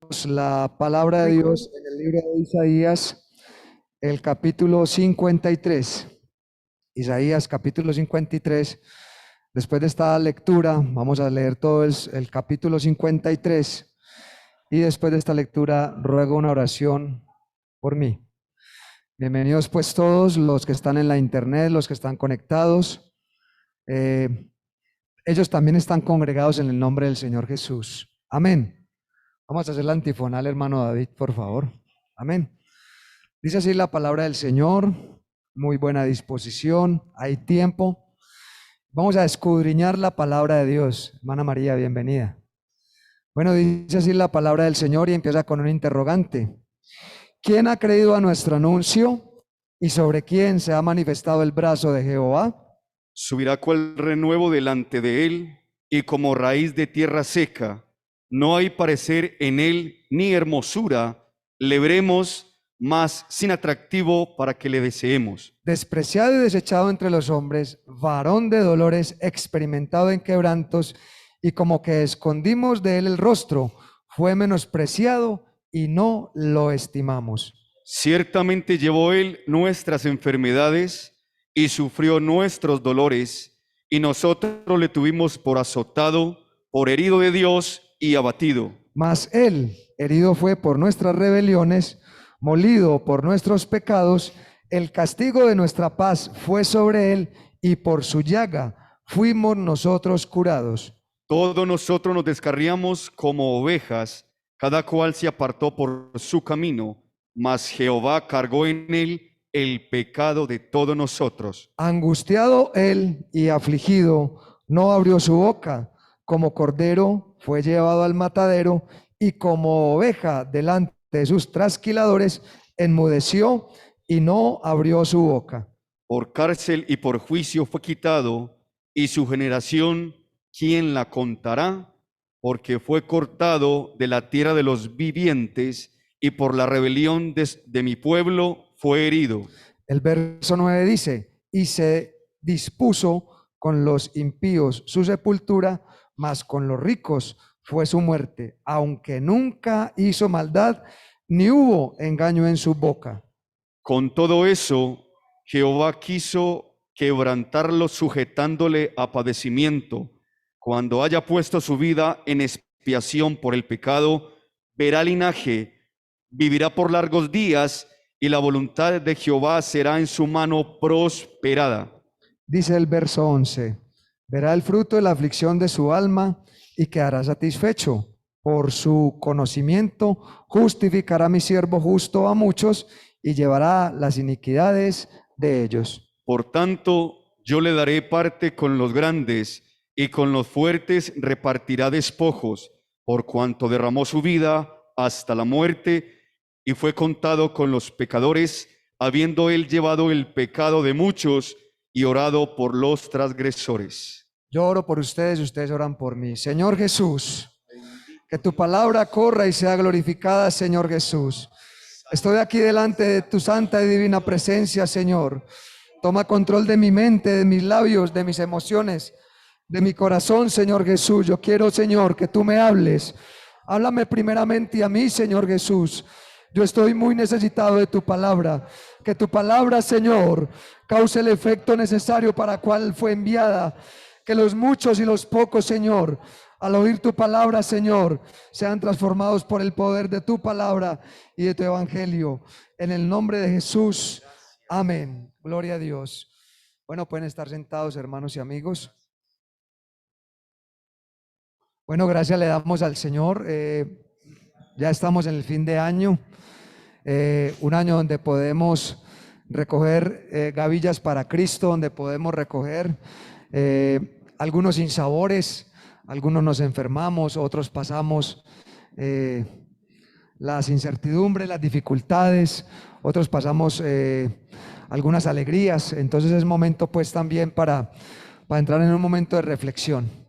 La palabra de Dios en el libro de Isaías, el capítulo 53. Isaías capítulo 53. Después de esta lectura, vamos a leer todo el capítulo 53. Y después de esta lectura, ruego una oración por mí. Bienvenidos pues todos los que están en la internet, los que están conectados. Ellos también están congregados en el nombre del Señor Jesús. Amén. Vamos a hacer la antifonal, hermano David, por favor. Amén. Dice así la palabra del Señor, muy buena disposición, hay tiempo. Vamos a escudriñar la palabra de Dios. Hermana María, bienvenida. Bueno, dice así la palabra del Señor y empieza con un interrogante. ¿Quién ha creído a nuestro anuncio y sobre quién se ha manifestado el brazo de Jehová? Subirá cual renuevo delante de él, y como raíz de tierra seca. No hay parecer en él ni hermosura, le veremos, mas sin atractivo para que le deseemos. Despreciado y desechado entre los hombres, varón de dolores, experimentado en quebrantos, y como que escondimos de él el rostro, fue menospreciado y no lo estimamos. Ciertamente llevó él nuestras enfermedades y sufrió nuestros dolores, y nosotros le tuvimos por azotado, por herido de Dios y abatido. Mas él herido fue por nuestras rebeliones, molido por nuestros pecados, el castigo de nuestra paz fue sobre él, y por su llaga fuimos nosotros curados. Todos nosotros nos descarriamos como ovejas, cada cual se apartó por su camino, mas Jehová cargó en él el pecado de todos nosotros. Angustiado él y afligido, no abrió su boca. Como cordero fue llevado al matadero, y como oveja delante de sus trasquiladores, enmudeció y no abrió su boca. Por cárcel y por juicio fue quitado, y su generación, ¿quién la contará? Porque fue cortado de la tierra de los vivientes, y por la rebelión de mi pueblo fue herido. El verso 9 dice, y se dispuso con los impíos su sepultura, mas con los ricos fue su muerte, aunque nunca hizo maldad, ni hubo engaño en su boca. Con todo eso, Jehová quiso quebrantarlo, sujetándole a padecimiento. Cuando haya puesto su vida en expiación por el pecado, verá linaje, vivirá por largos días, y la voluntad de Jehová será en su mano prosperada. Dice el verso 11, verá el fruto de la aflicción de su alma y quedará satisfecho. Por su conocimiento justificará a mi siervo justo a muchos y llevará las iniquidades de ellos. Por tanto, yo le daré parte con los grandes, y con los fuertes repartirá despojos, por cuanto derramó su vida hasta la muerte, y fue contado con los pecadores, habiendo él llevado el pecado de muchos y orado por los transgresores. Yo oro por ustedes y ustedes oran por mí. Señor Jesús, que tu palabra corra y sea glorificada, Señor Jesús. Estoy aquí delante de tu santa y divina presencia, Señor. Toma control de mi mente, de mis labios, de mis emociones, de mi corazón, Señor Jesús. Yo quiero, Señor, que tú me hables. Háblame primeramente a mí, Señor Jesús. Yo estoy muy necesitado de tu palabra. Que tu palabra, Señor, cause el efecto necesario para cual fue enviada. Que los muchos y los pocos, Señor, al oír tu palabra, Señor, sean transformados por el poder de tu palabra y de tu evangelio. En el nombre de Jesús. Amén. Gloria a Dios. Bueno, pueden estar sentados, hermanos y amigos. Bueno, gracias le damos al Señor. Ya estamos en el fin de año. Un año donde podemos recoger gavillas para Cristo, donde podemos recoger algunos sinsabores, algunos nos enfermamos, otros pasamos las incertidumbres, las dificultades, otros pasamos algunas alegrías. Entonces es momento pues también para entrar en un momento de reflexión.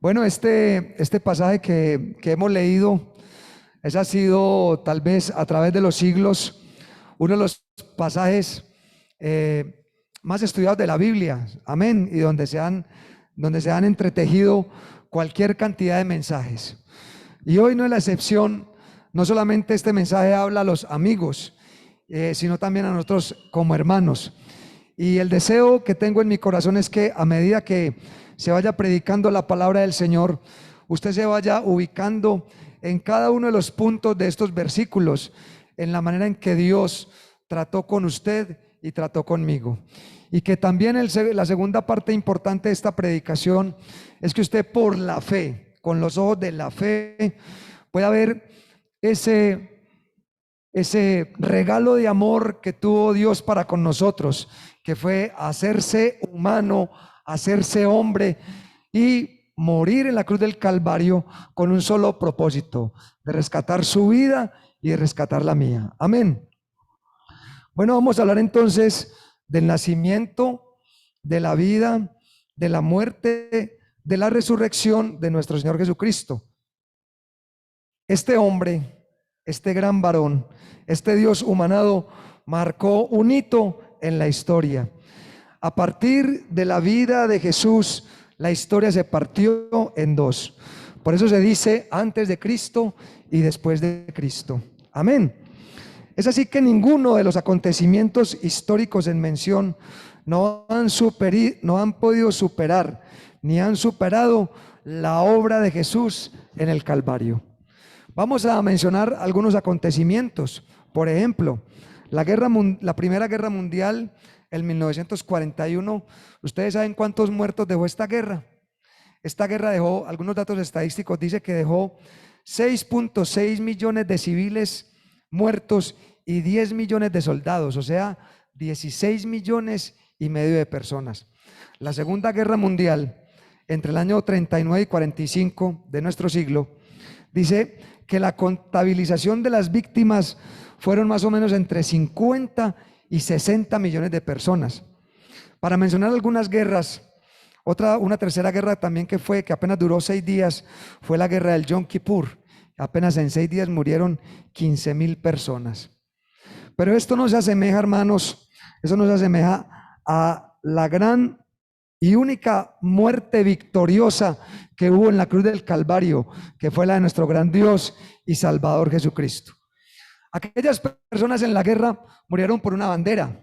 Bueno, este pasaje que hemos leído, ese ha sido tal vez a través de los siglos uno de los pasajes más estudiados de la Biblia, amén, y donde se han entretejido cualquier cantidad de mensajes. Y hoy no es la excepción, no solamente este mensaje habla a los amigos, sino también a nosotros como hermanos. Y el deseo que tengo en mi corazón es que a medida que se vaya predicando la palabra del Señor, usted se vaya ubicando en cada uno de los puntos de estos versículos, en la manera en que Dios trató con usted y trató conmigo. Y que también la segunda parte importante de esta predicación es que usted, por la fe, con los ojos de la fe, pueda ver ese regalo de amor que tuvo Dios para con nosotros, que fue hacerse humano, hacerse hombre y morir en la cruz del Calvario con un solo propósito: de rescatar su vida y de rescatar la mía. Amén. Bueno, vamos a hablar entonces del nacimiento, de la vida, de la muerte, de la resurrección de nuestro Señor Jesucristo. Este hombre, este gran varón, este Dios humanado, marcó un hito en la historia. A partir de la vida de Jesús, la historia se partió en dos. Por eso se dice antes de Cristo y después de Cristo. Amén. Es así que ninguno de los acontecimientos históricos en mención no han podido superar ni han superado la obra de Jesús en el Calvario. Vamos a mencionar algunos acontecimientos. Por ejemplo, la Primera Guerra Mundial en 1941. ¿Ustedes saben cuántos muertos dejó esta guerra? Esta guerra dejó, algunos datos estadísticos dice que dejó 6.6 millones de civiles muertos y 10 millones de soldados, o sea, 16 millones y medio de personas. La Segunda Guerra Mundial, entre el año 39 y 45 de nuestro siglo, dice que la contabilización de las víctimas fueron más o menos entre 50 y 60 millones de personas. Para mencionar algunas guerras, una tercera guerra también que apenas duró 6 días, fue la guerra del Yom Kippur. Apenas en 6 días murieron 15,000 personas. Pero esto no se asemeja, hermanos, eso no se asemeja a la gran y única muerte victoriosa que hubo en la cruz del Calvario, que fue la de nuestro gran Dios y Salvador Jesucristo. Aquellas personas en la guerra murieron por una bandera,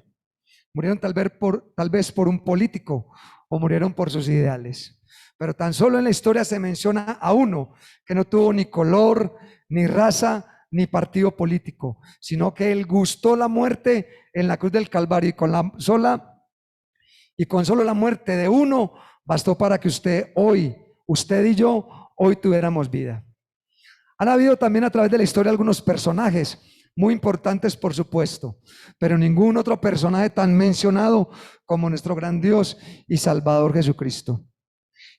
murieron tal vez por un político, o murieron por sus ideales. Pero tan solo en la historia se menciona a uno que no tuvo ni color, ni raza, ni partido político, sino que él gustó la muerte en la cruz del Calvario, y con solo la muerte de uno bastó para que usted y yo hoy tuviéramos vida. Han habido también a través de la historia algunos personajes muy importantes, por supuesto, pero ningún otro personaje tan mencionado como nuestro gran Dios y Salvador Jesucristo.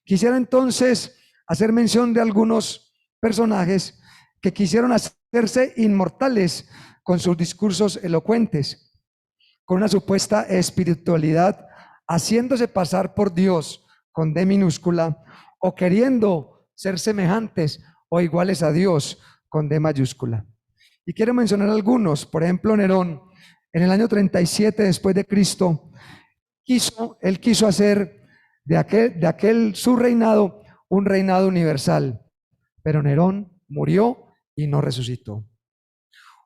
Quisiera entonces hacer mención de algunos personajes que quisieron hacerse inmortales con sus discursos elocuentes, con una supuesta espiritualidad, haciéndose pasar por Dios con D minúscula, o queriendo ser semejantes o iguales a Dios con D mayúscula. Y quiero mencionar algunos. Por ejemplo, Nerón, en el año 37 después de Cristo, él quiso hacer de aquel su reinado un reinado universal, pero Nerón murió y no resucitó.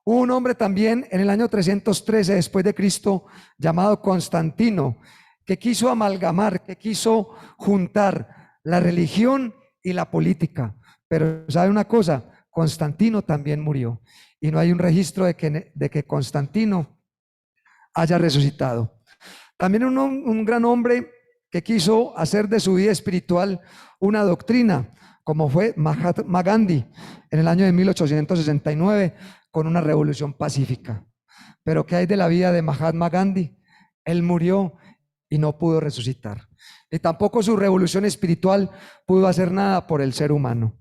Hubo un hombre también en el año 313 después de Cristo llamado Constantino, que quiso amalgamar, que quiso juntar la religión y la política. Pero ¿sabe una cosa? Constantino también murió y no hay un registro de que Constantino haya resucitado. También un gran hombre que quiso hacer de su vida espiritual una doctrina, como fue Mahatma Gandhi en el año de 1869 con una revolución pacífica. Pero ¿qué hay de la vida de Mahatma Gandhi? Él murió y no pudo resucitar. Y tampoco su revolución espiritual pudo hacer nada por el ser humano.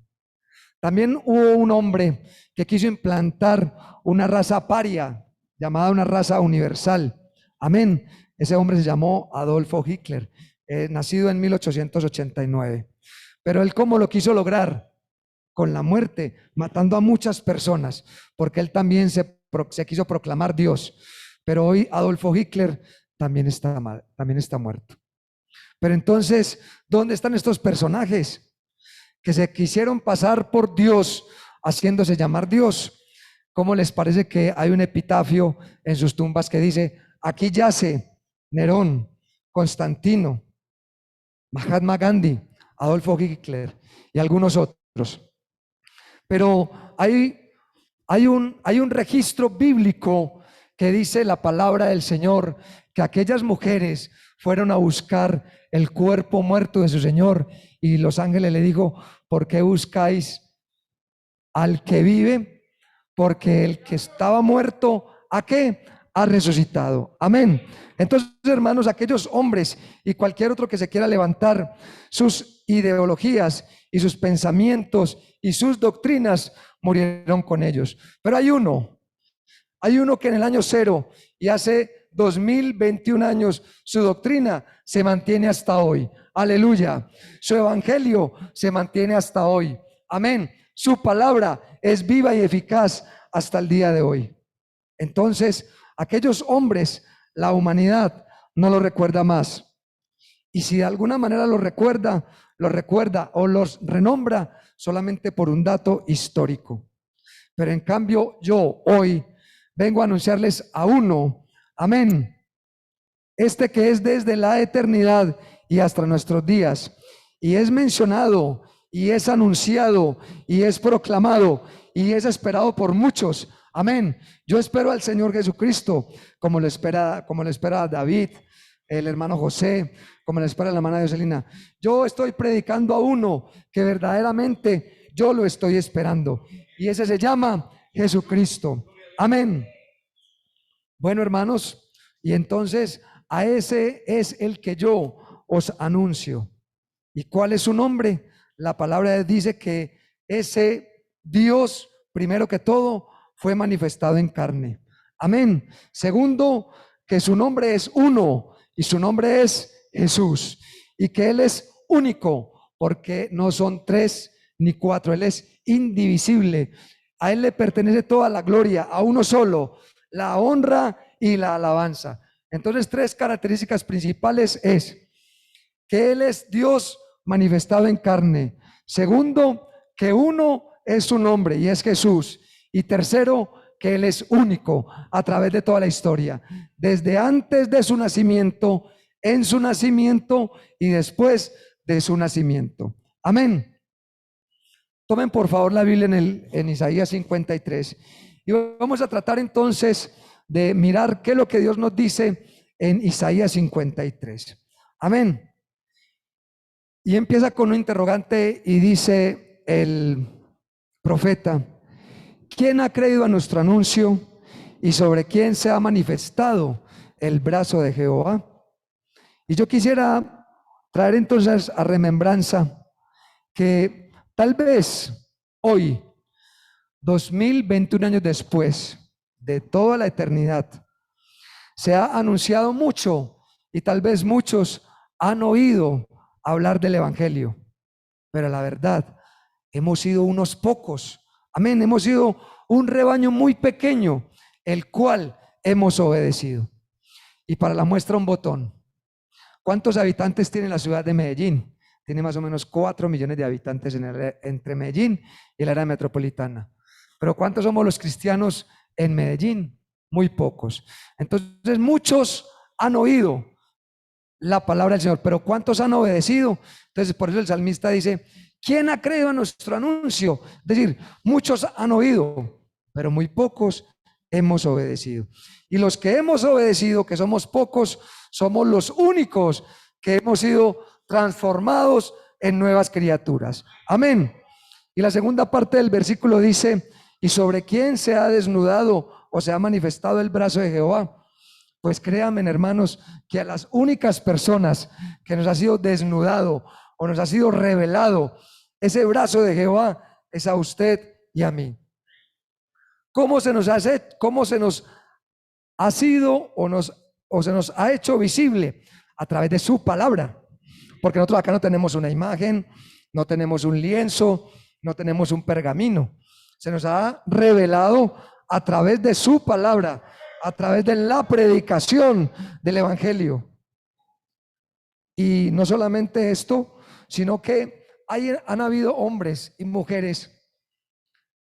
También hubo un hombre que quiso implantar una raza paria, llamada una raza universal. Amén. Ese hombre se llamó Adolfo Hitler, nacido en 1889. Pero él, ¿cómo lo quiso lograr? Con la muerte, matando a muchas personas, porque él también se quiso proclamar Dios. Pero hoy Adolfo Hitler también está muerto. Pero entonces, ¿dónde están estos personajes que se quisieron pasar por Dios, haciéndose llamar Dios? ¿cómo les parece que hay un epitafio en sus tumbas que dice: aquí yace Nerón, Constantino, Mahatma Gandhi, Adolfo Hitler y algunos otros? Pero hay un registro bíblico que dice la palabra del Señor, que aquellas mujeres fueron a buscar el cuerpo muerto de su Señor, y los ángeles le dijo: ¿por qué buscáis al que vive? Porque el que estaba muerto, ¿a qué? Ha resucitado. Amén. Entonces, hermanos, aquellos hombres y cualquier otro que se quiera levantar sus ideologías y sus pensamientos y sus doctrinas, murieron con ellos. Pero hay uno que en el año cero y hace 2021 años, su doctrina se mantiene hasta hoy. Aleluya. Su evangelio se mantiene hasta hoy. Amén. Su palabra es viva y eficaz hasta el día de hoy. Entonces, aquellos hombres, la humanidad no lo recuerda más. Y si de alguna manera lo recuerda o los renombra solamente por un dato histórico. Pero en cambio, yo hoy vengo a anunciarles a uno, amén, este que es desde la eternidad y hasta nuestros días, y es mencionado, y es anunciado, y es proclamado, y es esperado por muchos. Amén. Yo espero al Señor Jesucristo, como lo espera David, el hermano José, como lo espera la hermana Joselina. Yo estoy predicando a uno que verdaderamente yo lo estoy esperando, y ese se llama Jesucristo. Amén. Bueno, hermanos, y entonces a ese es el que yo os anuncio. ¿Y cuál es su nombre? La palabra dice que ese Dios, primero que todo, fue manifestado en carne. Amén. Segundo, que su nombre es uno y su nombre es Jesús, y que Él es único, porque no son tres ni cuatro, Él es indivisible. A Él le pertenece toda la gloria, a uno solo, la honra y la alabanza. Entonces, tres características principales es que Él es Dios manifestado en carne. Segundo, que uno es su nombre y es Jesús. Y tercero, que Él es único a través de toda la historia, desde antes de su nacimiento, en su nacimiento y después de su nacimiento. Amén. Tomen por favor la Biblia en Isaías 53 y vamos a tratar entonces de mirar qué es lo que Dios nos dice en Isaías 53. Amén. Y empieza con un interrogante y dice el profeta: ¿quién ha creído a nuestro anuncio y sobre quién se ha manifestado el brazo de Jehová? Y yo quisiera traer entonces a remembranza que tal vez hoy, 2021 años después de toda la eternidad, se ha anunciado mucho y tal vez muchos han oído hablar del evangelio, pero la verdad, hemos sido unos pocos. Amén. Hemos sido un rebaño muy pequeño, el cual hemos obedecido. Y para la muestra, un botón. ¿Cuántos habitantes tiene la ciudad de Medellín? Tiene más o menos 4 millones de habitantes entre Medellín y el área metropolitana. Pero ¿cuántos somos los cristianos en Medellín? Muy pocos. Entonces, muchos han oído la palabra del Señor, pero ¿cuántos han obedecido? Entonces, por eso el salmista dice: ¿quién ha creído a nuestro anuncio? Es decir, muchos han oído, pero muy pocos hemos obedecido. Y los que hemos obedecido, que somos pocos, somos los únicos que hemos sido transformados en nuevas criaturas. Amén. Y la segunda parte del versículo dice: ¿y sobre quién se ha desnudado o se ha manifestado el brazo de Jehová? Pues créanme, hermanos, que a las únicas personas que nos ha sido desnudado o nos ha sido revelado ese brazo de Jehová es a usted y a mí. ¿Cómo se nos ha sido o se nos ha hecho visible? A través de su palabra. Porque nosotros acá no tenemos una imagen, no tenemos un lienzo, no tenemos un pergamino. Se nos ha revelado a través de su palabra, a través de la predicación del evangelio. Y no solamente esto, sino que han habido hombres y mujeres,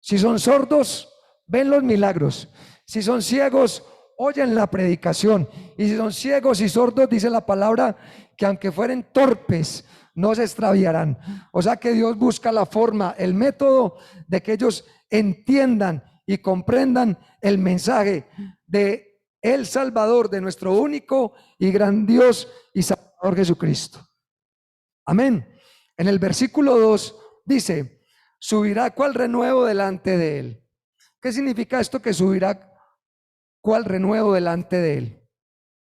si son sordos, ven los milagros. Si son ciegos, oyen la predicación. Y si son ciegos y sordos, dice la palabra, que aunque fueren torpes, no se extraviarán. O sea que Dios busca la forma, el método de que ellos entiendan y comprendan el mensaje de el Salvador, de nuestro único y gran Dios y Salvador Jesucristo. Amén. En el versículo 2 dice, subirá cual renuevo delante de él. ¿Qué significa esto que subirá cual renuevo delante de él?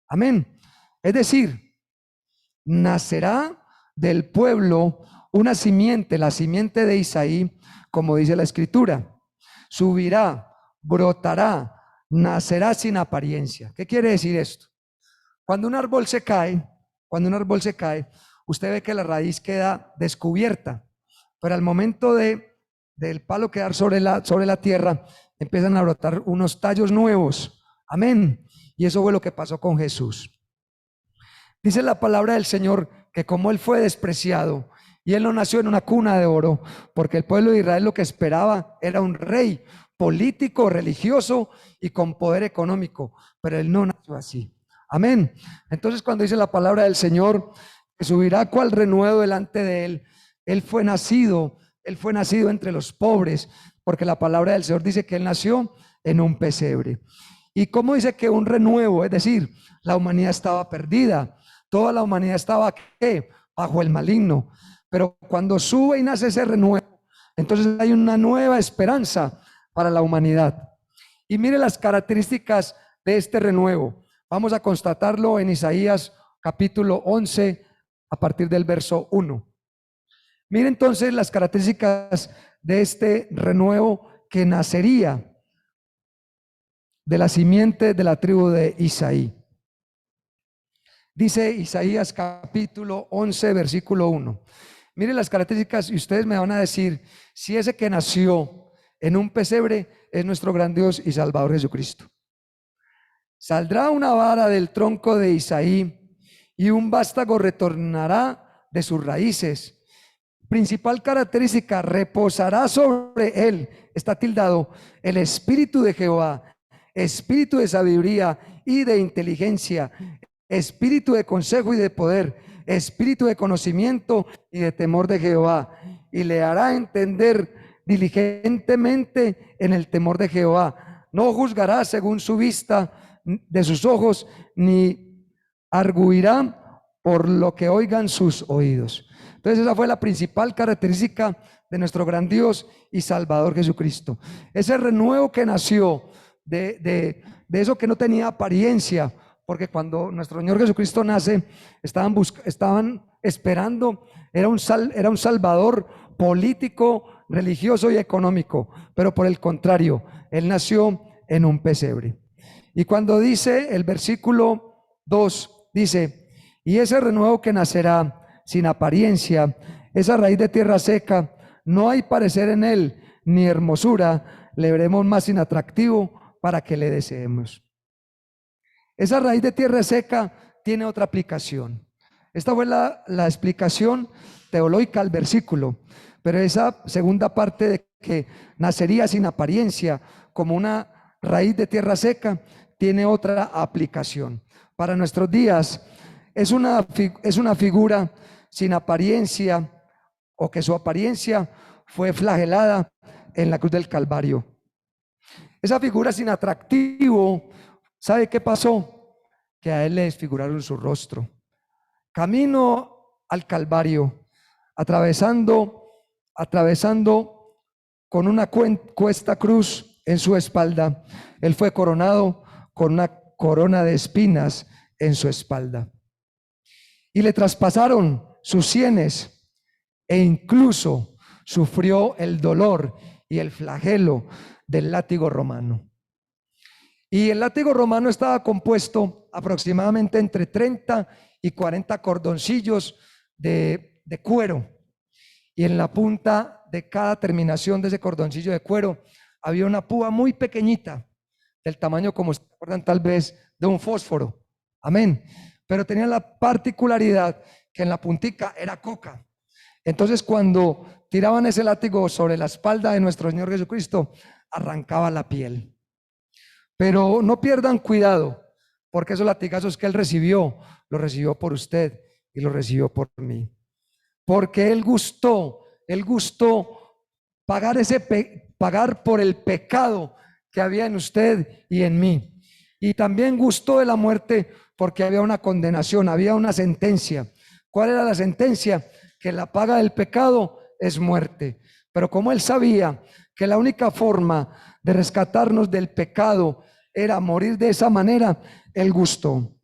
Amén. Es decir, nacerá del pueblo una simiente, la simiente de Isaí, como dice la escritura. Subirá, brotará, nacerá sin apariencia. ¿Qué quiere decir esto? Cuando un árbol se cae, usted ve que la raíz queda descubierta, pero al momento del palo quedar sobre la tierra, empiezan a brotar unos tallos nuevos. Amén. Y eso fue lo que pasó con Jesús. Dice la palabra del Señor que como él fue despreciado y él no nació en una cuna de oro, porque el pueblo de Israel lo que esperaba era un rey político, religioso y con poder económico, pero él no nació así. Amén. Entonces cuando dice la palabra del Señor que subirá cual renuevo delante de él, él fue nacido entre los pobres, porque la palabra del Señor dice que él nació en un pesebre. Y como dice que un renuevo, es decir, la humanidad estaba perdida, toda la humanidad estaba ¿qué? Bajo el maligno, pero cuando sube y nace ese renuevo, entonces hay una nueva esperanza para la humanidad. Y mire las características de este renuevo. Vamos a constatarlo en Isaías capítulo 11 a partir del verso 1. Mire entonces las características de este renuevo que nacería de la simiente de la tribu de Isaí. Dice Isaías capítulo 11 versículo 1. Mire las características y ustedes me van a decir si ese que nació en un pesebre es nuestro gran Dios y Salvador Jesucristo. Saldrá una vara del tronco de Isaí y un vástago retornará de sus raíces. Principal característica, reposará sobre él, está tildado, el espíritu de Jehová, espíritu de sabiduría y de inteligencia, espíritu de consejo y de poder, espíritu de conocimiento y de temor de Jehová, y le hará entender diligentemente en el temor de Jehová. No juzgará según su vista de sus ojos, ni arguirá por lo que oigan sus oídos. Entonces esa fue la principal característica de nuestro gran Dios y Salvador Jesucristo. Ese renuevo que nació de eso que no tenía apariencia, porque cuando nuestro Señor Jesucristo nace, estaban esperando, era un Salvador político, religioso y económico, pero por el contrario, Él nació en un pesebre. Y cuando dice el versículo 2, dice, y ese renuevo que nacerá sin apariencia, esa raíz de tierra seca, no hay parecer en él, ni hermosura, le veremos más inatractivo para que le deseemos. Esa raíz de tierra seca tiene otra aplicación. Esta fue la explicación teológica al versículo, pero esa segunda parte de que nacería sin apariencia como una raíz de tierra seca tiene otra aplicación. Para nuestros días es una figura sin apariencia, o que su apariencia fue flagelada en la cruz del Calvario. Esa figura sin atractivo, ¿sabe qué pasó? Que a él le desfiguraron su rostro. Camino al Calvario, atravesando con una cuesta cruz en su espalda, él fue coronado con una corona de espinas en su espalda. Y le traspasaron sus sienes e incluso sufrió el dolor y el flagelo del látigo romano. Y el látigo romano estaba compuesto aproximadamente entre 30 y 40 cordoncillos de cuero. Y en la punta de cada terminación de ese cordoncillo de cuero había una púa muy pequeñita, del tamaño, como se acuerdan tal vez, de un fósforo. Amén. Pero tenía la particularidad que en la puntica era coca. Entonces cuando tiraban ese látigo sobre la espalda de nuestro Señor Jesucristo, arrancaba la piel. Pero no pierdan cuidado, porque esos latigazos que él recibió, los recibió por usted y los recibió por mí. Porque él gustó pagar por el pecado que había en usted y en mí. Y también gustó de la muerte porque había una condenación, había una sentencia. ¿Cuál era la sentencia? Que la paga del pecado es muerte. Pero como él sabía que la única forma de rescatarnos del pecado era morir de esa manera, él gustó.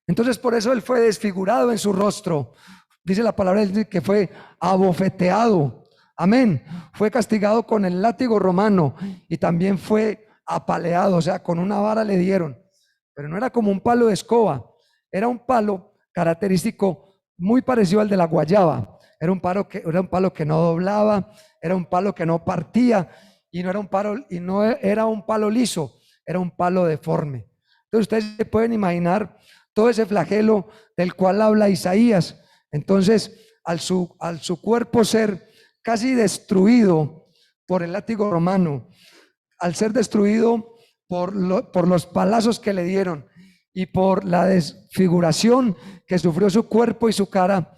Entonces por eso él fue desfigurado en su rostro. Dice la palabra que fue abofeteado. Amén. Fue castigado con el látigo romano y también fue apaleado, o sea, con una vara le dieron. Pero no era como un palo de escoba, era un palo característico muy parecido al de la guayaba. Era un palo que no doblaba, era un palo que no partía y no era un palo liso, era un palo deforme. Entonces ustedes se pueden imaginar todo ese flagelo del cual habla Isaías. Entonces, al su cuerpo ser casi destruido por el látigo romano, al ser destruido por los palazos que le dieron y por la desfiguración que sufrió su cuerpo y su cara,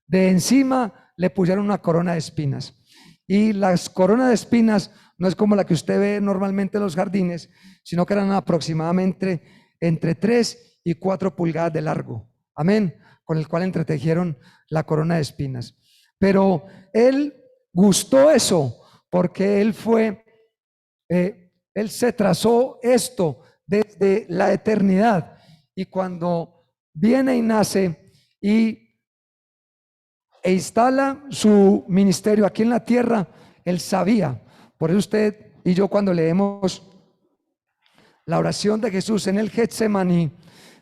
de encima le pusieron una corona de espinas. Y las coronas de espinas no es como la que usted ve normalmente en los jardines, sino que eran aproximadamente entre 3 y 4 pulgadas de largo. Amén. Con el cual entretejieron la corona de espinas. Pero él gustó eso porque él se trazó esto desde la eternidad. Y cuando viene y nace e instala su ministerio aquí en la tierra, él sabía. Por eso usted y yo, cuando leemos la oración de Jesús en el Getsemaní,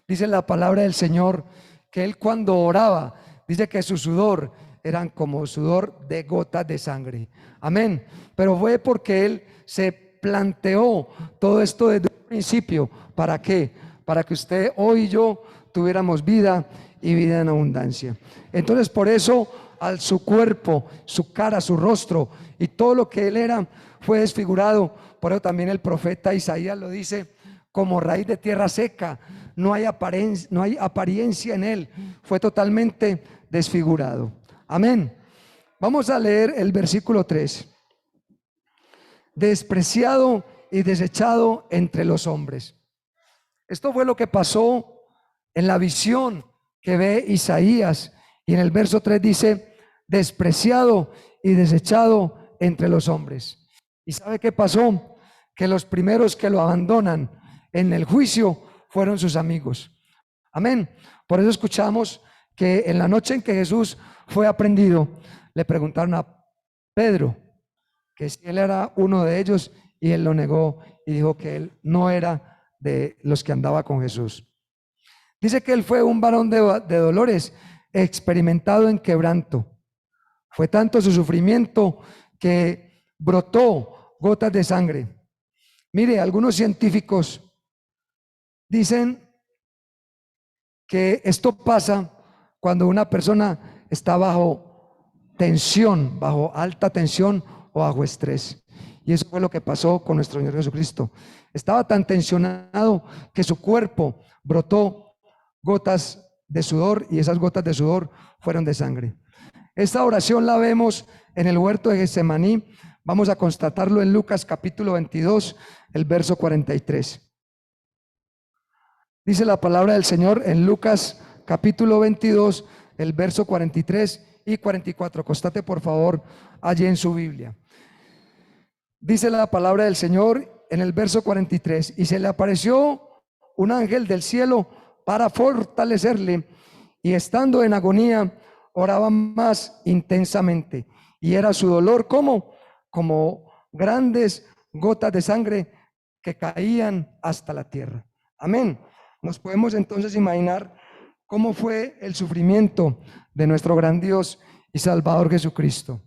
dice la palabra del Señor que él cuando oraba, dice que su sudor eran como sudor de gotas de sangre. Amén. Pero fue porque él se planteó todo esto desde un principio. ¿Para qué? Para que usted hoy y yo tuviéramos vida y vida en abundancia. Entonces por eso al su cuerpo, su cara, su rostro y todo lo que él era fue desfigurado. Por eso también el profeta Isaías lo dice: como raíz de tierra seca, no hay apariencia en él, fue totalmente desfigurado. Amén. Vamos a leer el versículo 3. Despreciado y desechado entre los hombres. Esto fue lo que pasó en la visión que ve Isaías, y en el verso 3 dice: despreciado y desechado entre los hombres. ¿Y sabe qué pasó? Que los primeros que lo abandonan en el juicio fueron sus amigos. Amén. Por eso escuchamos que en la noche en que Jesús fue aprehendido, le preguntaron a Pedro que si él era uno de ellos, y él lo negó y dijo que él no era de los que andaba con Jesús. Dice que él fue un varón de dolores, experimentado en quebranto. Fue tanto su sufrimiento que brotó gotas de sangre. Mire, algunos científicos dicen que esto pasa cuando una persona está bajo tensión, bajo alta tensión o bajo estrés. Y eso fue lo que pasó con nuestro Señor Jesucristo. Estaba tan tensionado que su cuerpo brotó gotas de sudor, y esas gotas de sudor fueron de sangre. Esta oración la vemos en el huerto de Getsemaní. Vamos a constatarlo en Lucas capítulo 22, el verso 43. Dice la palabra del Señor en Lucas capítulo 22, el verso 43 y 44. Constate por favor allí en su Biblia. Dice la palabra del Señor en el verso 43: y se le apareció un ángel del cielo para fortalecerle, y estando en agonía oraba más intensamente, y era su dolor como grandes gotas de sangre que caían hasta la tierra. Amén. Nos podemos entonces imaginar cómo fue el sufrimiento de nuestro gran Dios y Salvador Jesucristo.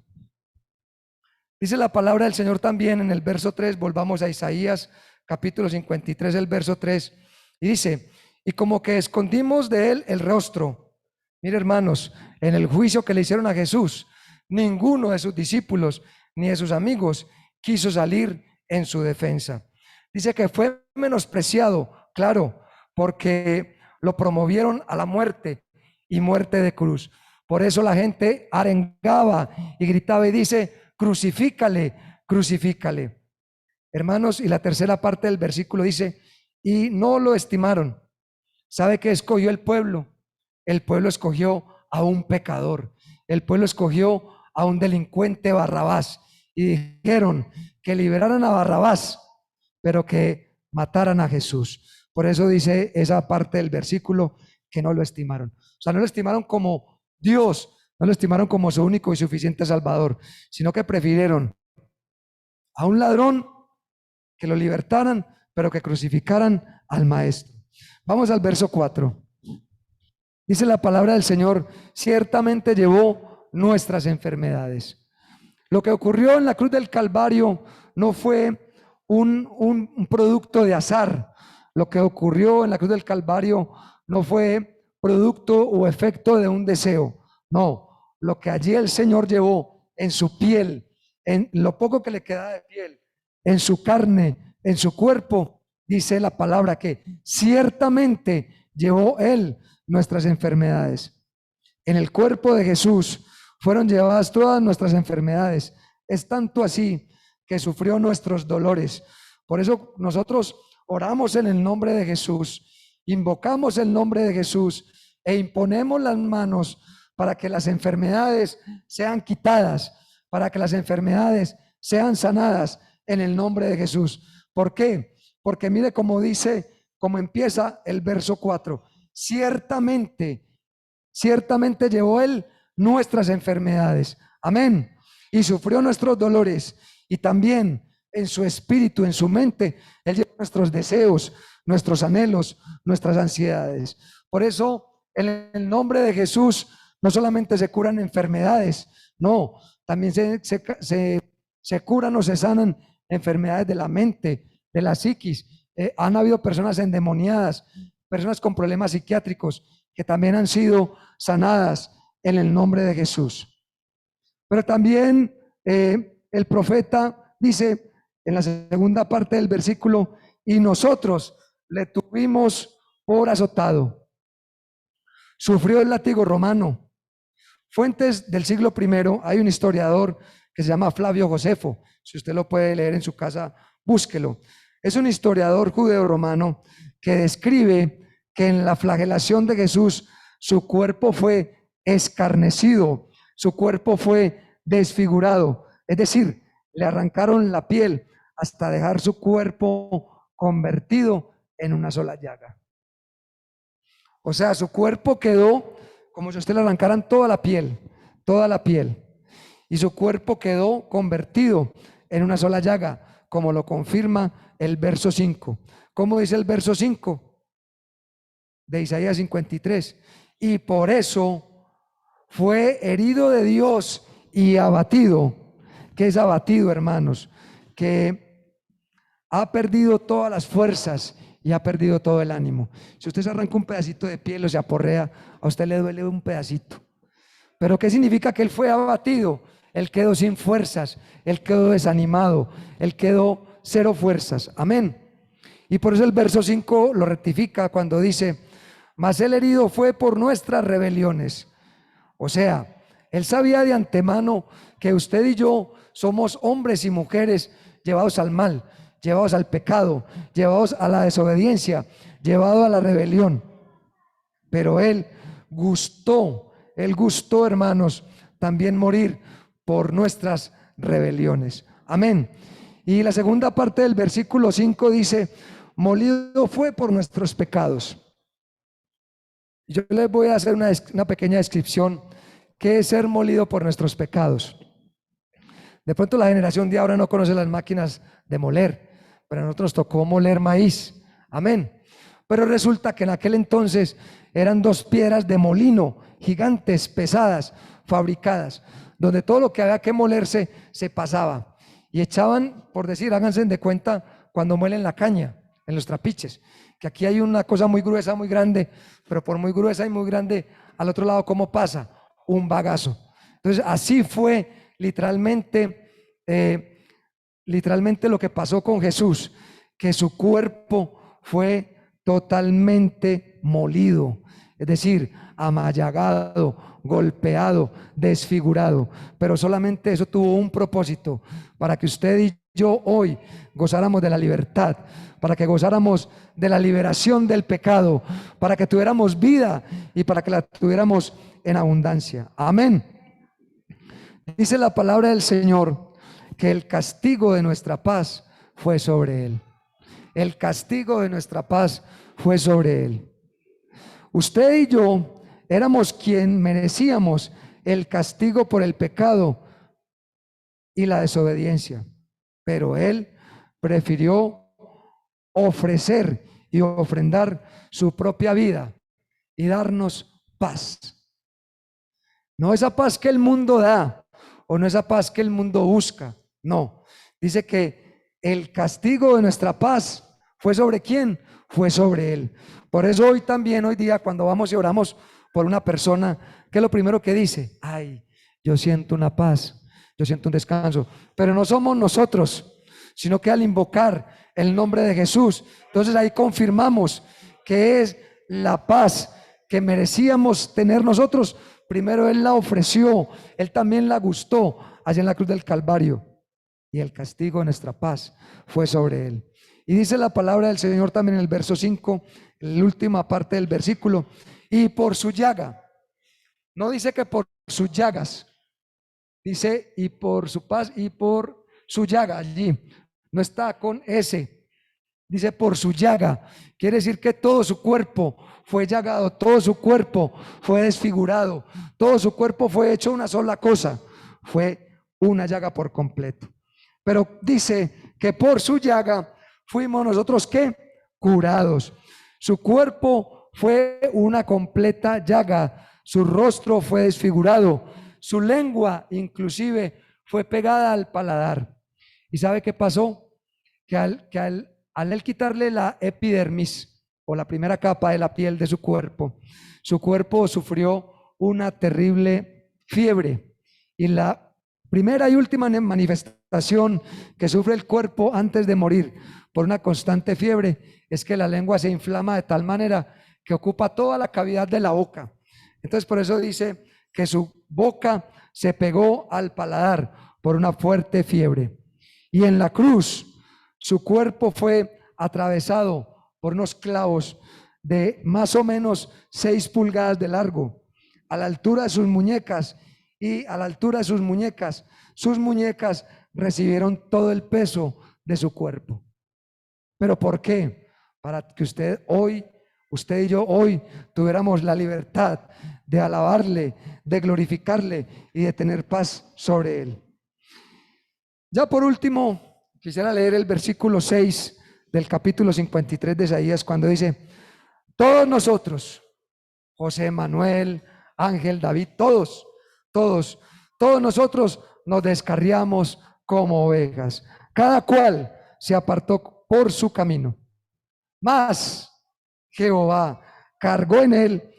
Dice la palabra del Señor también en el verso 3, volvamos a Isaías capítulo 53, el verso 3, y dice: y como que escondimos de él el rostro. Mire, hermanos, en el juicio que le hicieron a Jesús, ninguno de sus discípulos ni de sus amigos quiso salir en su defensa. Dice que fue menospreciado, claro, porque lo promovieron a la muerte y muerte de cruz. Por eso la gente arengaba y gritaba y dice: crucifícale, crucifícale. Hermanos, y la tercera parte del versículo dice: y no lo estimaron. ¿Sabe qué escogió el pueblo? El pueblo escogió a un pecador. El pueblo escogió a un delincuente, Barrabás. Y dijeron que liberaran a Barrabás, pero que mataran a Jesús. Por eso dice esa parte del versículo, que no lo estimaron. O sea, no lo estimaron como Dios, no lo estimaron como su único y suficiente Salvador, sino que prefirieron a un ladrón, que lo libertaran, pero que crucificaran al maestro. Vamos al verso 4. Dice la palabra del Señor: ciertamente llevó nuestras enfermedades. Lo que ocurrió en la cruz del Calvario no fue un producto de azar. Lo que ocurrió en la cruz del Calvario no fue producto o efecto de un deseo. No, lo que allí el Señor llevó en su piel, en lo poco que le queda de piel, en su carne, en su cuerpo, dice la palabra que ciertamente llevó Él nuestras enfermedades. En el cuerpo de Jesús fueron llevadas todas nuestras enfermedades. Es tanto así que sufrió nuestros dolores. Por eso nosotros oramos en el nombre de Jesús, invocamos el nombre de Jesús e imponemos las manos para que las enfermedades sean quitadas, para que las enfermedades sean sanadas en el nombre de Jesús. ¿Por qué? Porque mire cómo dice, cómo empieza el verso 4. Ciertamente llevó Él nuestras enfermedades. Amén. Y sufrió nuestros dolores. Y también en su espíritu, en su mente, Él llevó nuestros deseos, nuestros anhelos, nuestras ansiedades. Por eso, en el nombre de Jesús, no solamente se curan enfermedades, no, también se curan o se sanan enfermedades de la mente, de la psiquis. Han habido personas endemoniadas, personas con problemas psiquiátricos, que también han sido sanadas en el nombre de Jesús. Pero también el profeta dice en la segunda parte del versículo: y nosotros le tuvimos por azotado, sufrió el látigo romano. Fuentes del siglo I, hay un historiador que se llama Flavio Josefo. Si usted lo puede leer en su casa, búsquelo. Es un historiador judeo-romano que describe que en la flagelación de Jesús su cuerpo fue escarnecido, su cuerpo fue desfigurado, es decir, le arrancaron la piel hasta dejar su cuerpo convertido en una sola llaga. O sea, su cuerpo quedó como si usted le arrancaran toda la piel, y su cuerpo quedó convertido en una sola llaga, como lo confirma el verso 5. ¿Cómo dice el verso 5? De Isaías 53. Y por eso fue herido de Dios y abatido. ¿Qué es abatido, hermanos? Que ha perdido todas las fuerzas y ha perdido todo el ánimo. Si usted se arranca un pedacito de piel o se aporrea, a usted le duele un pedacito. Pero ¿qué significa que él fue abatido? Él quedó sin fuerzas, él quedó desanimado, él quedó cero fuerzas. Amén. Y por eso el verso 5 lo rectifica cuando dice: mas el herido fue por nuestras rebeliones. O sea, él sabía de antemano que usted y yo somos hombres y mujeres llevados al mal, llevados al pecado, llevados a la desobediencia, llevados a la rebelión. Pero él gustó, hermanos, también morir por nuestras rebeliones. Amén. Y la segunda parte del versículo 5 dice: molido fue por nuestros pecados. Yo les voy a hacer una pequeña descripción. ¿Qué es ser molido por nuestros pecados? De pronto la generación de ahora no conoce las máquinas de moler, pero a nosotros tocó moler maíz. Amén. Pero resulta que en aquel entonces eran dos piedras de molino gigantes, pesadas, fabricadas, donde todo lo que había que molerse se pasaba. Y echaban, por decir, háganse de cuenta cuando muelen la caña en los trapiches, que aquí hay una cosa muy gruesa, muy grande, pero por muy gruesa y muy grande, al otro lado, ¿cómo pasa? Un bagazo. Entonces, así fue literalmente literalmente lo que pasó con Jesús, que su cuerpo fue totalmente molido, es decir, amallagado, golpeado, desfigurado, pero solamente eso tuvo un propósito, para que usted y yo hoy gozáramos de la libertad, para que gozáramos de la liberación del pecado, para que tuviéramos vida y para que la tuviéramos en abundancia. Amén. Dice la palabra del Señor que el castigo de nuestra paz fue sobre él. El castigo de nuestra paz fue sobre él. Usted y yo éramos quien merecíamos el castigo por el pecado y la desobediencia, pero él prefirió ofrecer y ofrendar su propia vida y darnos paz. No esa paz que el mundo da o no esa paz que el mundo busca, no. Dice que el castigo de nuestra paz fue sobre ¿quién? Fue sobre él. Por eso hoy también, hoy día, cuando vamos y oramos por una persona, ¿qué es lo primero que dice? Ay, yo siento una paz, yo siento un descanso. Pero no somos nosotros, sino que al invocar el nombre de Jesús, entonces ahí confirmamos que es la paz que merecíamos tener nosotros. Primero él la ofreció, él también la gustó allá en la cruz del Calvario, y el castigo de nuestra paz fue sobre él. Y dice la palabra del Señor también en el verso 5, en la última parte del versículo, y por su llaga, no dice que por sus llagas, dice y por su paz y por su llaga, allí no está con S, dice por su llaga, quiere decir que todo su cuerpo fue llagado, todo su cuerpo fue desfigurado, todo su cuerpo fue hecho una sola cosa, fue una llaga por completo. Pero dice que por su llaga fuimos nosotros ¿qué? Curados. Su cuerpo fue una completa llaga, su rostro fue desfigurado, su lengua inclusive fue pegada al paladar. ¿Y sabe qué pasó? Que al él quitarle la epidermis o la primera capa de la piel de su cuerpo sufrió una terrible fiebre. Y la primera y última manifestación que sufre el cuerpo antes de morir por una constante fiebre es que la lengua se inflama de tal manera que ocupa toda la cavidad de la boca. Entonces por eso dice que su boca se pegó al paladar por una fuerte fiebre. Y en la cruz su cuerpo fue atravesado por unos clavos de más o menos 6 pulgadas de largo, a la altura de sus muñecas, y a la altura de sus muñecas recibieron todo el peso de su cuerpo. ¿Pero por qué? Para que usted y yo hoy tuviéramos la libertad de alabarle, de glorificarle y de tener paz sobre él. Ya por último, quisiera leer el versículo 6 del capítulo 53 de Isaías, cuando dice: todos nosotros, José Manuel, Ángel, David, todos nosotros nos descarriamos como ovejas, cada cual se apartó por su camino, mas Jehová cargó en él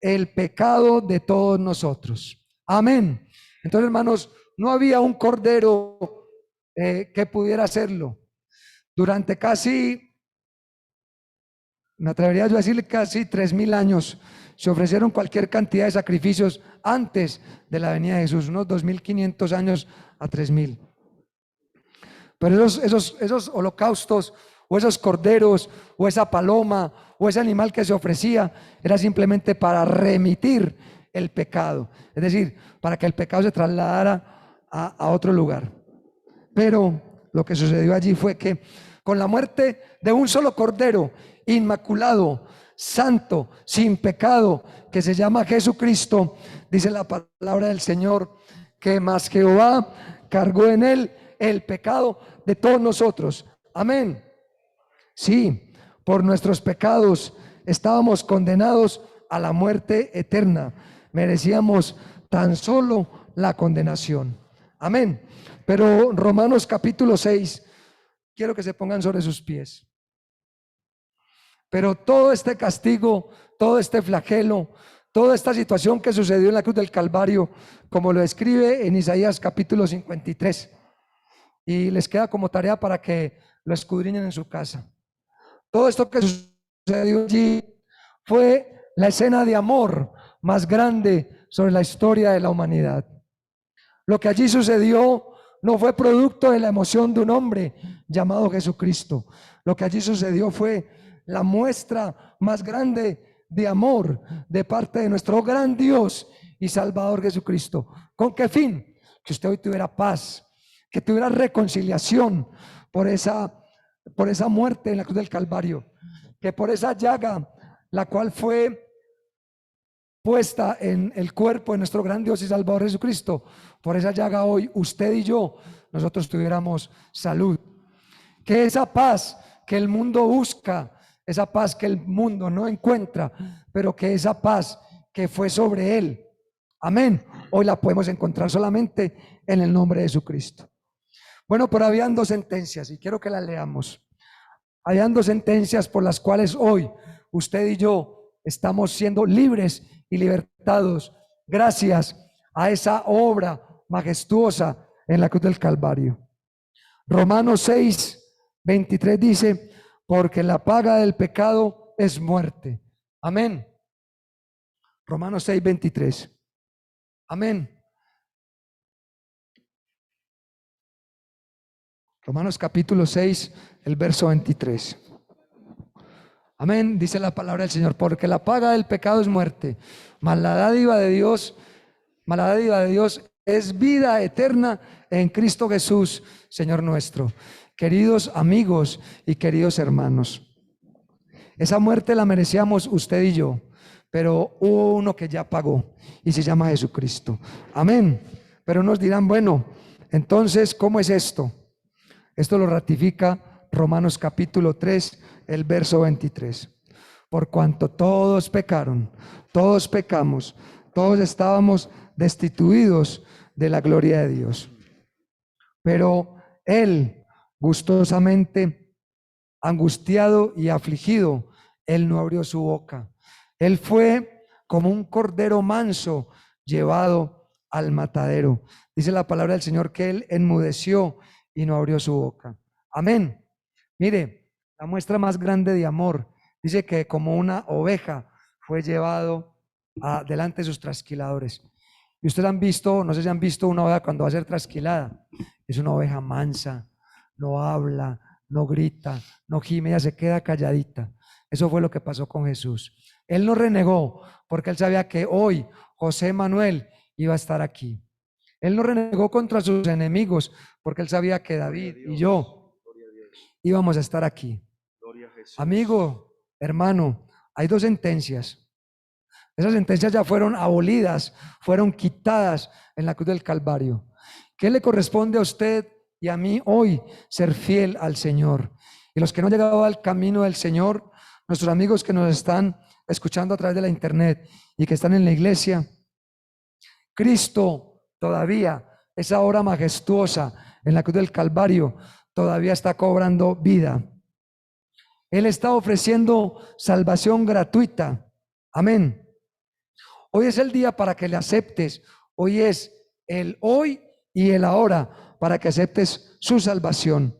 el pecado de todos nosotros. Amén. Entonces, hermanos, no había un cordero que pudiera hacerlo. Durante casi, me atrevería yo a decirle, casi 3000 años se ofrecieron cualquier cantidad de sacrificios antes de la venida de Jesús, unos 2500 años a 3000. Pero esos holocaustos o esos corderos o esa paloma o ese animal que se ofrecía era simplemente para remitir el pecado, es decir, para que el pecado se trasladara a otro lugar. Pero lo que sucedió allí fue que con la muerte de un solo cordero inmaculado, santo, sin pecado, que se llama Jesucristo, dice la palabra del Señor, que más Jehová cargó en él el pecado de todos nosotros. Amén. Sí, por nuestros pecados estábamos condenados a la muerte eterna. Merecíamos tan solo la condenación. Amén. Pero Romanos capítulo 6, quiero que se pongan sobre sus pies. Pero todo este castigo, todo este flagelo, toda esta situación que sucedió en la cruz del Calvario, como lo escribe en Isaías capítulo 53, y les queda como tarea para que lo escudriñen en su casa. Todo esto que sucedió allí fue la escena de amor más grande sobre la historia de la humanidad. Lo que allí sucedió no fue producto de la emoción de un hombre llamado Jesucristo. Lo que allí sucedió fue la muestra más grande de amor de parte de nuestro gran Dios y Salvador Jesucristo. ¿Con qué fin? Que usted hoy tuviera paz, que tuviera reconciliación por esa muerte en la cruz del Calvario, que por esa llaga, la cual fue puesta en el cuerpo de nuestro gran Dios y Salvador Jesucristo, por esa llaga hoy usted y yo, nosotros tuviéramos salud. Que esa paz que el mundo busca, esa paz que el mundo no encuentra, pero que esa paz que fue sobre él, amén, hoy la podemos encontrar solamente en el nombre de Jesucristo. Bueno, pero habían dos sentencias y quiero que las leamos. Habían dos sentencias por las cuales hoy usted y yo estamos siendo libres y libertados gracias a esa obra majestuosa en la cruz del Calvario. Romanos 6:23 dice, porque la paga del pecado es muerte. Amén. Romanos 6:23. Amén. Romanos capítulo 6, el verso 23. Amén, dice la palabra del Señor, porque la paga del pecado es muerte, mas la dádiva de Dios es vida eterna en Cristo Jesús, Señor nuestro. Queridos amigos y queridos hermanos, esa muerte la merecíamos usted y yo, pero hubo uno que ya pagó y se llama Jesucristo. Amén. Pero nos dirán, bueno, entonces, ¿cómo es esto? Esto lo ratifica Romanos capítulo 3, el verso 23. Por cuanto todos pecaron, todos pecamos, todos estábamos destituidos de la gloria de Dios. Pero Él, gustosamente, angustiado y afligido, Él no abrió su boca. Él fue como un cordero manso llevado al matadero. Dice la palabra del Señor que Él enmudeció y no abrió su boca. Amén. Mire, la muestra más grande de amor, dice que como una oveja fue llevado delante de sus trasquiladores. Y ustedes han visto, no sé si han visto una oveja cuando va a ser trasquilada. Es una oveja mansa, no habla, no grita, no gime, ella se queda calladita. Eso fue lo que pasó con Jesús. Él no renegó porque él sabía que hoy José Manuel iba a estar aquí. Él no renegó contra sus enemigos porque él sabía que David y yo íbamos a estar aquí. Amigo, hermano, hay dos sentencias. Esas sentencias ya fueron abolidas, fueron quitadas en la cruz del Calvario. ¿Qué le corresponde a usted y a mí hoy? Ser fiel al Señor. Y los que no han llegado al camino del Señor, nuestros amigos que nos están escuchando a través de la internet y que están en la iglesia, Cristo todavía, esa obra majestuosa en la cruz del Calvario, todavía está cobrando vida. Él está ofreciendo salvación gratuita. Amén. Hoy es el día para que le aceptes. Hoy es el hoy y el ahora para que aceptes su salvación.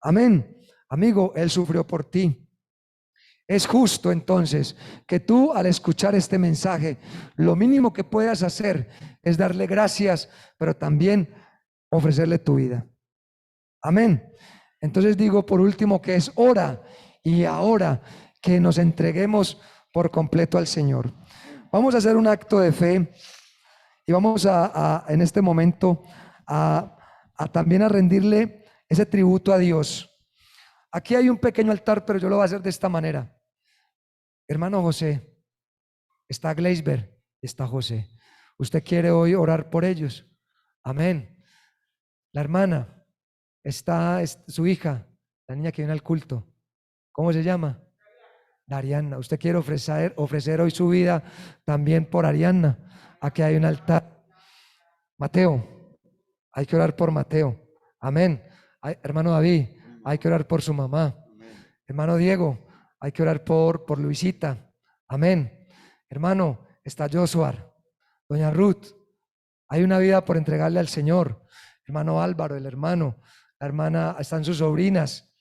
Amén. Amigo, Él sufrió por ti. Es justo entonces que tú, al escuchar este mensaje, lo mínimo que puedas hacer es darle gracias, pero también ofrecerle tu vida. Amén. Entonces digo por último que es hora y ahora que nos entreguemos por completo al Señor. Vamos a hacer un acto de fe y vamos en este momento también a rendirle ese tributo a Dios. Aquí hay un pequeño altar, pero yo lo voy a hacer de esta manera. Hermano José, está Gleisberg, está José. ¿Usted quiere hoy orar por ellos? Amén. La hermana, está su hija, la niña que viene al culto. ¿Cómo se llama? Ariana. ¿Usted quiere ofrecer hoy su vida también por Ariana? Aquí hay un altar. Mateo, hay que orar por Mateo. Amén. Hermano David, hay que orar por su mamá. Hermano Diego, hay que orar por Luisita. Amén. Hermano, está Joshua, doña Ruth. Hay una vida por entregarle al Señor. hermano Álvaro, el hermano, la hermana, están sus sobrinas.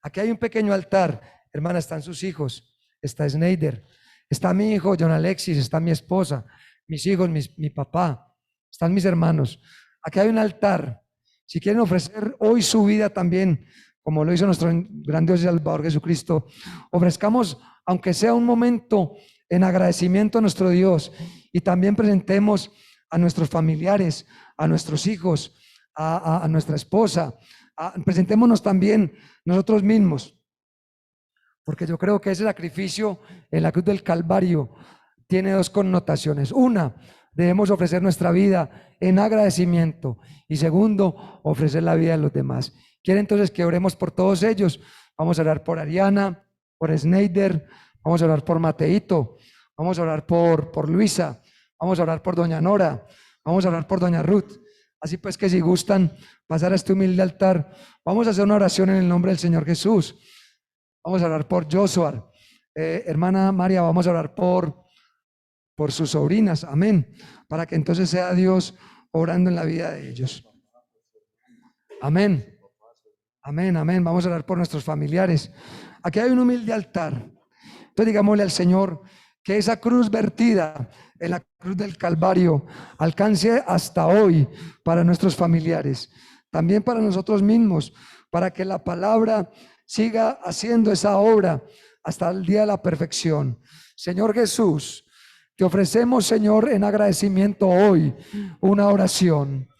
Aquí hay un pequeño altar, hermana, están sus hijos, está Snyder, está mi hijo John Alexis, está mi esposa, mis hijos, mi papá, están mis hermanos. Aquí hay un altar. Si quieren ofrecer hoy su vida también, como lo hizo nuestro gran Dios y Salvador Jesucristo, ofrezcamos, aunque sea un momento, en agradecimiento a nuestro Dios, y también presentemos a nuestros familiares, a nuestros hijos, a nuestra esposa, presentémonos también nosotros mismos, porque yo creo que ese sacrificio en la cruz del Calvario tiene dos connotaciones. Una, debemos ofrecer nuestra vida en agradecimiento, y segundo, ofrecer la vida de los demás. ¿Quiere entonces que oremos por todos ellos? Vamos a orar por Ariana, por Snyder, vamos a orar por Mateito, vamos a orar por Luisa, vamos a orar por doña Nora, vamos a orar por doña Ruth. Así pues que si gustan pasar a este humilde altar, vamos a hacer una oración en el nombre del Señor Jesús. Vamos a orar por Joshua. Hermana María, vamos a orar por sus sobrinas, amén, para que entonces sea Dios obrando en la vida de ellos. Amén, amén, amén. Vamos a orar por nuestros familiares. Aquí hay un humilde altar. Entonces digámosle al Señor que esa cruz vertida en la cruz del Calvario alcance hasta hoy para nuestros familiares, también para nosotros mismos, para que la palabra siga haciendo esa obra hasta el día de la perfección. Señor Jesús, te ofrecemos, Señor, en agradecimiento hoy una oración.